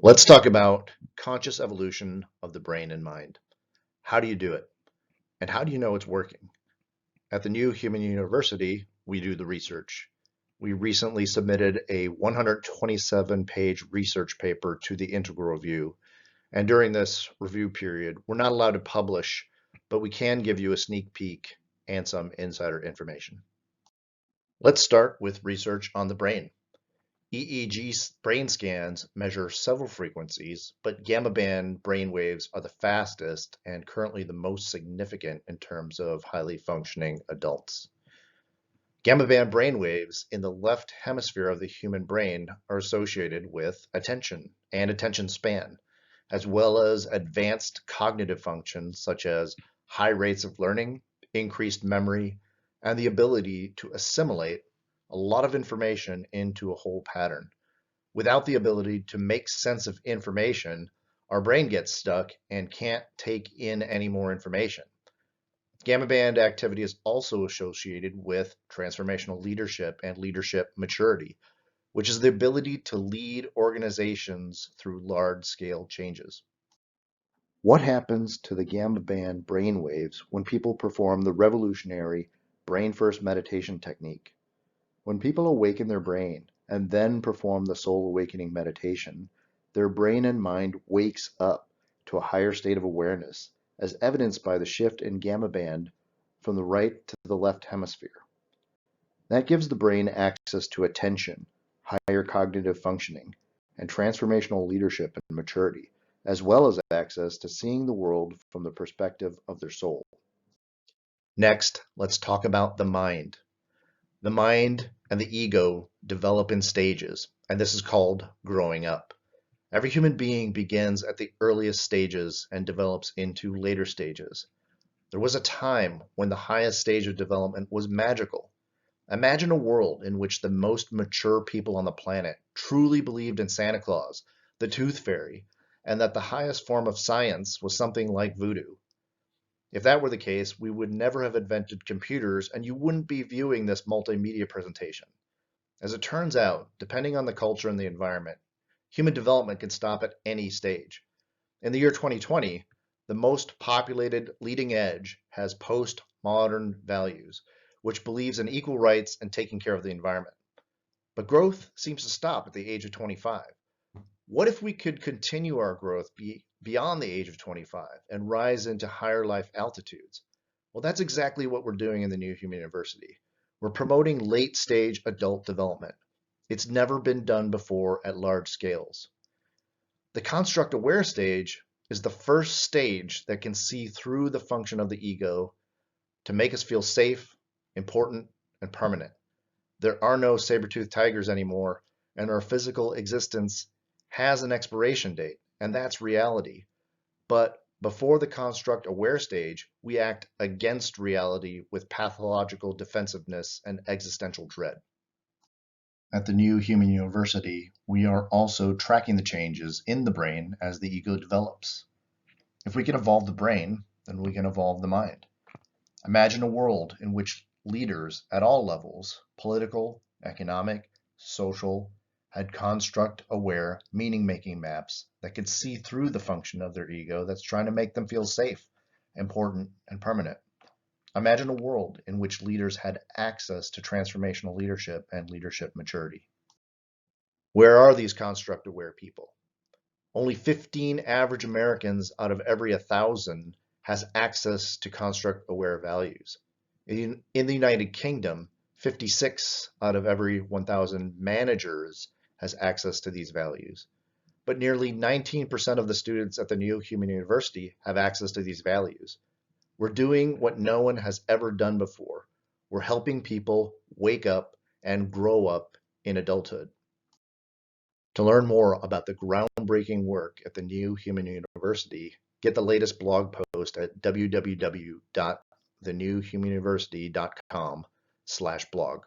Let's talk about conscious evolution of the brain and mind. How do you do it? And how do you know it's working? At the New Human University, we do the research. We recently submitted a 127-page research paper to the integral review. And during this review period, we're not allowed to publish, but we can give you a sneak peek and some insider information. Let's start with research on the brain. EEG brain scans measure several frequencies, but gamma band brain waves are the fastest and currently the most significant in terms of highly functioning adults. Gamma band brain waves in the left hemisphere of the human brain are associated with attention and attention span, as well as advanced cognitive functions such as high rates of learning, increased memory, and the ability to assimilate a lot of information into a whole pattern. Without the ability to make sense of information, our brain gets stuck and can't take in any more information. Gamma band activity is also associated with transformational leadership and leadership maturity, which is the ability to lead organizations through large-scale changes. What happens to the gamma band brain waves when people perform the revolutionary brain first meditation technique? When people awaken their brain and then perform the soul awakening meditation, their brain and mind wakes up to a higher state of awareness, as evidenced by the shift in gamma band from the right to the left hemisphere. That gives the brain access to attention, higher cognitive functioning, and transformational leadership and maturity, as well as access to seeing the world from the perspective of their soul. Next, let's talk about the mind. The mind and the ego develop in stages, and this is called growing up. Every human being begins at the earliest stages and develops into later stages. There was a time when the highest stage of development was magical. Imagine a world in which the most mature people on the planet truly believed in Santa Claus, the Tooth Fairy, and that the highest form of science was something like voodoo. If that were the case, we would never have invented computers and you wouldn't be viewing this multimedia presentation. As it turns out, depending on the culture and the environment, human development can stop at any stage. In the year 2020, the most populated leading edge has postmodern values, which believes in equal rights and taking care of the environment. But growth seems to stop at the age of 25. What if we could continue our growth beyond the age of 25 and rise into higher life altitudes? Well, that's exactly what we're doing in the New Human University. We're promoting late stage adult development. It's never been done before at large scales. The construct aware stage is the first stage that can see through the function of the ego to make us feel safe, important, and permanent. There are no saber-toothed tigers anymore, and our physical existence has an expiration date, and that's reality. But before the construct aware stage, we act against reality with pathological defensiveness and existential dread. At the New Human University, we are also tracking the changes in the brain as the ego develops. If we can evolve the brain, then we can evolve the mind. Imagine a world in which leaders at all levels, political, economic, social, had construct-aware meaning-making maps that could see through the function of their ego that's trying to make them feel safe, important, and permanent. Imagine a world in which leaders had access to transformational leadership and leadership maturity. Where are these construct-aware people? Only 15 average Americans out of every 1,000 has access to construct-aware values. In the United Kingdom, 56 out of every 1,000 managers has access to these values. But nearly 19% of the students at the New Human University have access to these values. We're doing what no one has ever done before. We're helping people wake up and grow up in adulthood. To learn more about the groundbreaking work at the New Human University, get the latest blog post at www.thenewhumanuniversity.com/blog.